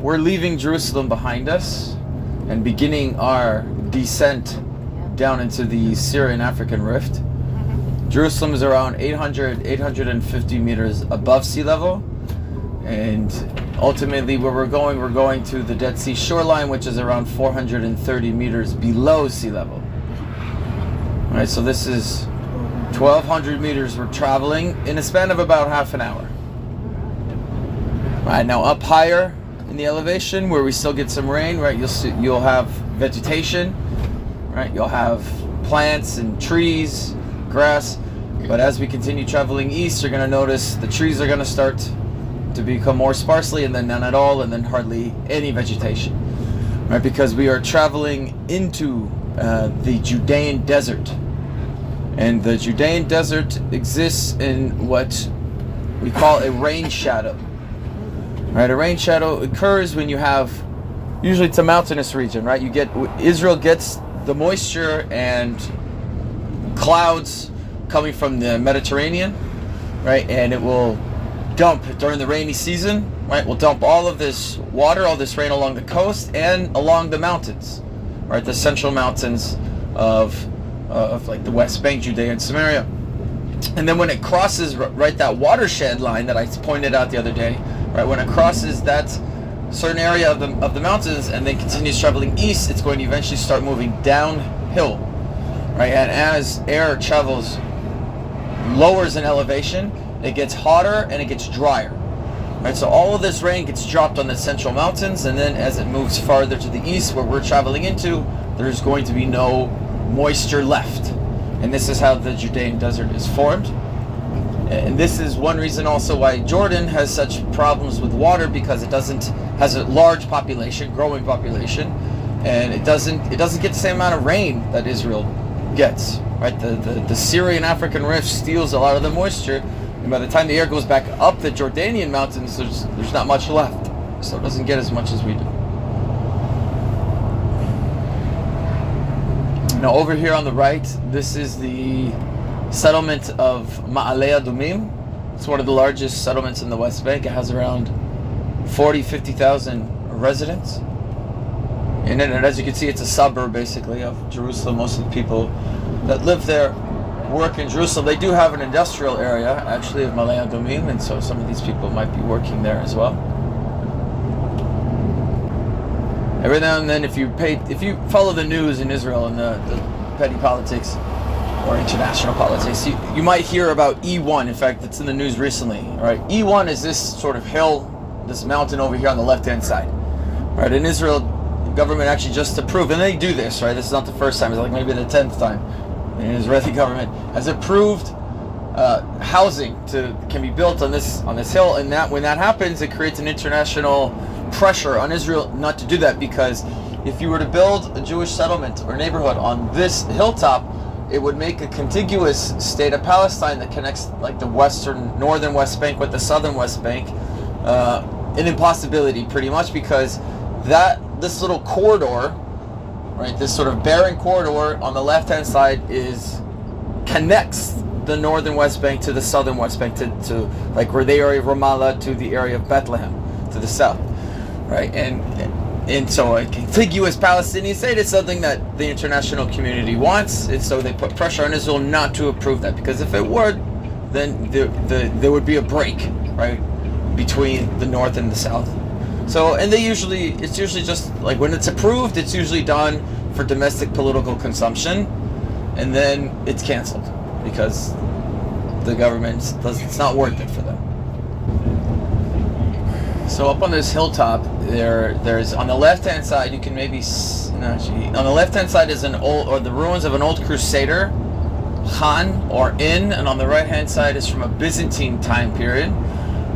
we're leaving Jerusalem behind us and beginning our descent down into the Syrian African Rift. Jerusalem is around 850 meters above sea level, and ultimately where we're going to the Dead Sea shoreline, which is around 430 meters below sea level. All right, so this is 1,200 meters we're traveling in a span of about half an hour. All right, now up higher in the elevation where we still get some rain, right, you'll have vegetation, right, you'll have plants and trees, grass, but as we continue traveling east, you're going to notice the trees are going to start to become more sparsely, and then none at all, and then hardly any vegetation, right, because we are traveling into the Judean Desert. And the Judean Desert exists in what we call a rain shadow. Right, a rain shadow occurs when you have, usually it's a mountainous region, right? Israel gets the moisture and clouds coming from the Mediterranean, right? And it will dump during the rainy season, right? We'll dump all of this water, all this rain along the coast and along the mountains, right? The central mountains of like the West Bank, Judea and Samaria. And then when it crosses right that watershed line that I pointed out the other day, right, when it crosses that certain area of the mountains and then continues traveling east, it's going to eventually start moving downhill, right? And as air travels lowers in elevation, it gets hotter and it gets drier, right? So all of this rain gets dropped on the central mountains, and then as it moves farther to the east where we're traveling into, there's going to be no moisture left. And this is how the Judean Desert is formed. And this is one reason also why Jordan has such problems with water, because it has a large population, growing population, and it doesn't get the same amount of rain that Israel gets. Right, the Syrian African Rift steals a lot of the moisture, and by the time the air goes back up the Jordanian mountains, there's not much left, so it doesn't get as much as we do. Now over here on the right, this is the settlement of Adumim. It's one of the largest settlements in the West Bank. It has around 50,000 residents. And as you can see, it's a suburb basically of Jerusalem. Most of the people that live there work in Jerusalem. They do have an industrial area actually of Adumim, and so some of these people might be working there as well. Every now and then, if you follow the news in Israel and the petty politics or international politics, you might hear about E1. In fact, it's in the news recently. Right, E1 is this sort of hill, this mountain over here on the left-hand side. Right, in Israel, the government actually just approved, and they do this. Right, this is not the first time. It's like maybe the 10th time. The Israeli government has approved housing can be built on this hill, and that when that happens, it creates an international pressure on Israel not to do that, because if you were to build a Jewish settlement or neighborhood on this hilltop, it would make a contiguous state of Palestine that connects like the northern West Bank with the southern West Bank, an impossibility pretty much, because this little corridor, right, this sort of barren corridor on the left-hand side connects the northern West Bank to the southern West Bank, to like where the area of Ramallah to the area of Bethlehem to the south, right? And so a contiguous Palestinian state is something that the international community wants, and so they put pressure on Israel not to approve that, because if it were, then there would be a break, right, between the north and the south. So, and it's usually just like when it's approved, it's usually done for domestic political consumption, and then it's canceled because the government it's not worth it for them. So up on this hilltop, there's on the left-hand side, you can maybe on the left-hand side is the ruins of an old crusader, Khan or inn, and on the right-hand side is from a Byzantine time period,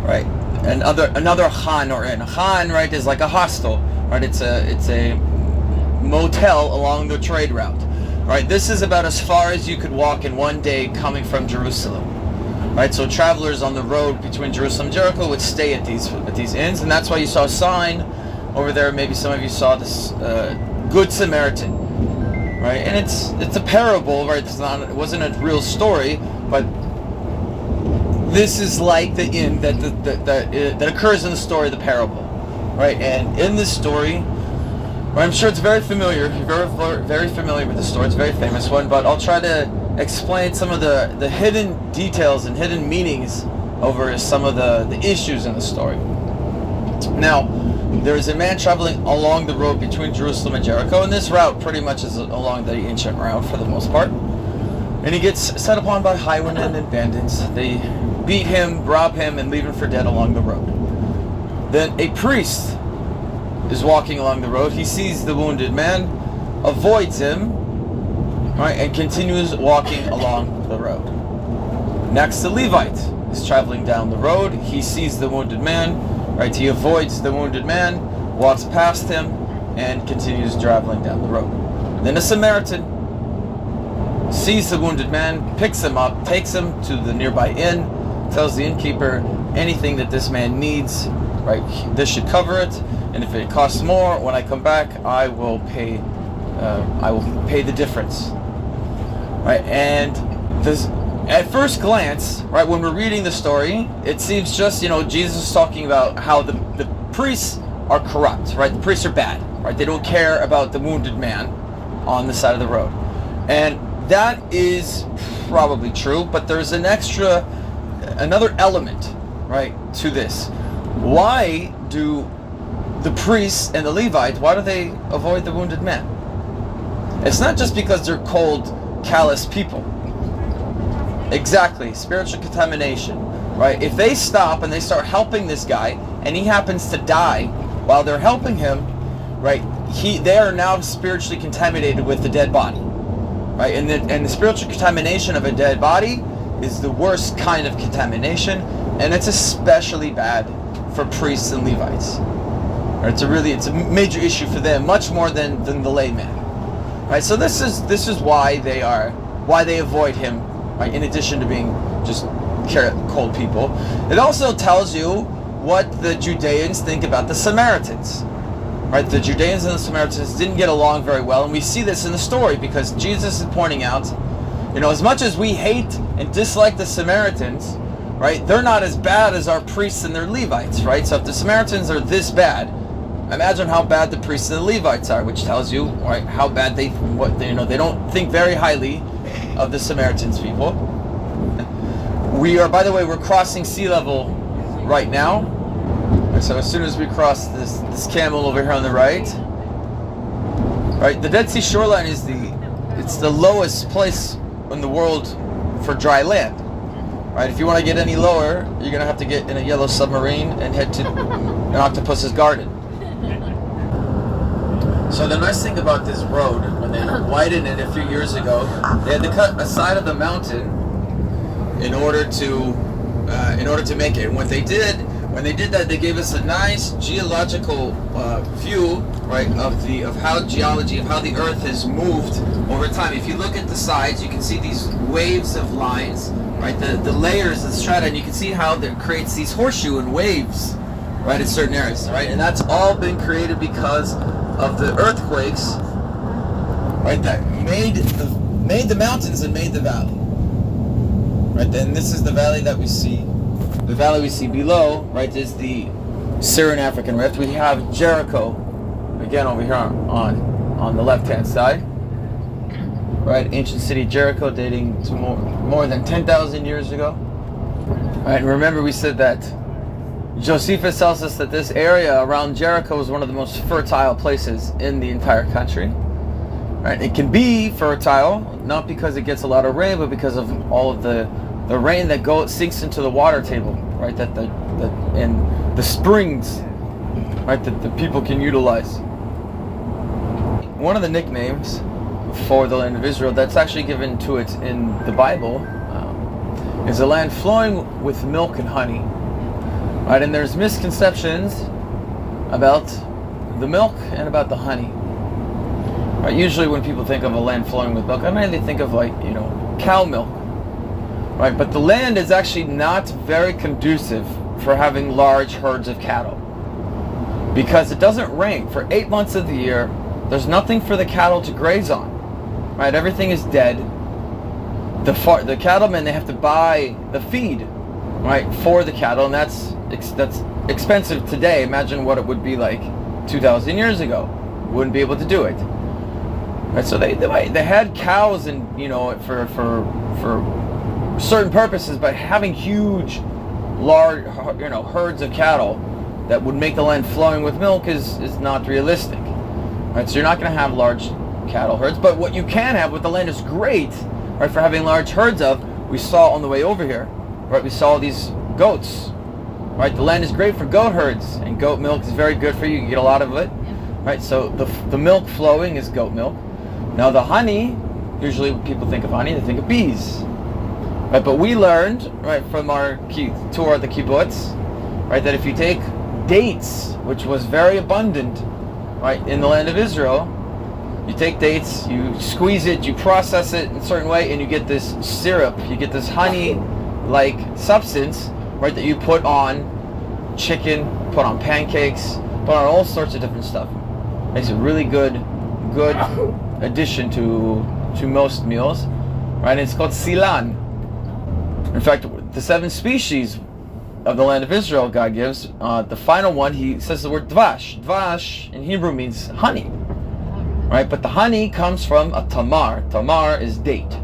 right? Another Khan or inn. Khan, right, is like a hostel, right? It's a motel along the trade route, right? This is about as far as you could walk in one day coming from Jerusalem, right? So travelers on the road between Jerusalem and Jericho would stay at these inns, and that's why you saw a sign over there. Maybe some of you saw this Good Samaritan, right? And it's a parable, right? It wasn't a real story, but this is like the inn that occurs in the story of the parable, right? And in this story, I'm sure it's very familiar. You're very familiar with the story. It's a very famous one, but I'll try to explain some of the hidden details and hidden meanings over some of the issues in the story. Now, there is a man traveling along the road between Jerusalem and Jericho, and this route pretty much is along the ancient route for the most part. And he gets set upon by highwaymen and bandits. They beat him, rob him, and leave him for dead along the road. Then a priest is walking along the road. He sees the wounded man, avoids him, right, and continues walking along the road. Next, the Levite is traveling down the road. He sees the wounded man, right? He avoids the wounded man, walks past him, and continues traveling down the road. Then a Samaritan sees the wounded man, picks him up, takes him to the nearby inn, tells the innkeeper anything that this man needs, right? This should cover it, and if it costs more, when I come back, I will pay the difference, right? And this, at first glance, right, when we're reading the story, it seems just, Jesus is talking about how the priests are corrupt, right? The priests are bad, right? They don't care about the wounded man on the side of the road. And that is probably true, but there's another element, right, to this. Why do the priests and the Levites, why do they avoid the wounded man? It's not just because they're cold, callous people. Exactly, spiritual contamination, right? If they stop and they start helping this guy, and he happens to die while they're helping him, right? They are now spiritually contaminated with the dead body, right? And the spiritual contamination of a dead body is the worst kind of contamination, and it's especially bad for priests and Levites. Right? It's a major issue for them, much more than the layman. Right? So this is why they avoid him. Right? In addition to being just cold people, it also tells you what the Judeans think about the Samaritans. Right? The Judeans and the Samaritans didn't get along very well, and we see this in the story because Jesus is pointing out, as much as we hate and dislike the Samaritans, right? They're not as bad as our priests and their Levites, right? So if the Samaritans are this bad, imagine how bad the priests and the Levites are, which tells you, right, how bad they don't think very highly of the Samaritans people. By the way, we're crossing sea level right now. So as soon as we cross this camel over here on the right, the Dead Sea shoreline is the lowest place in the world for dry land. Right? If you want to get any lower, you're gonna have to get in a yellow submarine and head to an octopus's garden. So the nice thing about this road, when they widened it a few years ago, they had to cut a side of the mountain in order to make it. And when they did that, they gave us a nice geological view, right, of how the Earth has moved over time. If you look at the sides, you can see these waves of lines, right, the layers of strata, and you can see how it creates these horseshoe and waves, right, in certain areas, right, and that's all been created because of the earthquakes, right, that made the mountains and made the valley, right. Then this is the valley that we see. The valley we see below, right, is the Syrian African rift. We have Jericho, again over here on the left-hand side, right, ancient city Jericho, dating to more than 10,000 years ago. Right, and remember we said that Josephus tells us that this area around Jericho is one of the most fertile places in the entire country. Right, it can be fertile not because it gets a lot of rain, but because of all of the rain that sinks into the water table, right? And the springs, right? That the people can utilize. One of the nicknames for the land of Israel that's actually given to it in the Bible is a land flowing with milk and honey, right? And there's misconceptions about the milk and about the honey. Right? Usually, when people think of a land flowing with milk, I mean, they think of cow milk. Right, but the land is actually not very conducive for having large herds of cattle because it doesn't rain for 8 months of the year. There's nothing for the cattle to graze on. Right, everything is dead. The cattlemen, they have to buy the feed, right, for the cattle, and that's expensive today. Imagine what it would be like 2,000 years ago. Wouldn't be able to do it. Right, so they had cows and for certain purposes, but having huge, large herds of cattle that would make the land flowing with milk is not realistic. Right, so you're not going to have large cattle herds, but what you can have, what the land is great, right, for having large herds of, we saw on the way over here, right, we saw these goats. Right, the land is great for goat herds, and goat milk is very good for you. You get a lot of it. Right, so the milk flowing is goat milk. Now the honey, usually when people think of honey, they think of bees. Right, but we learned, right, from our tour at the kibbutz, right, that if you take dates, which was very abundant, right, in the land of Israel, you take dates, you squeeze it, you process it in a certain way, and you get this syrup, you get this honey-like substance, right, that you put on chicken, put on pancakes, put on all sorts of different stuff. It's a really good addition to most meals, right? And it's called silan. In fact, the 7 species of the land of Israel God gives, the final one, he says the word dvash. Dvash in Hebrew means honey, right? But the honey comes from a tamar. Tamar is date.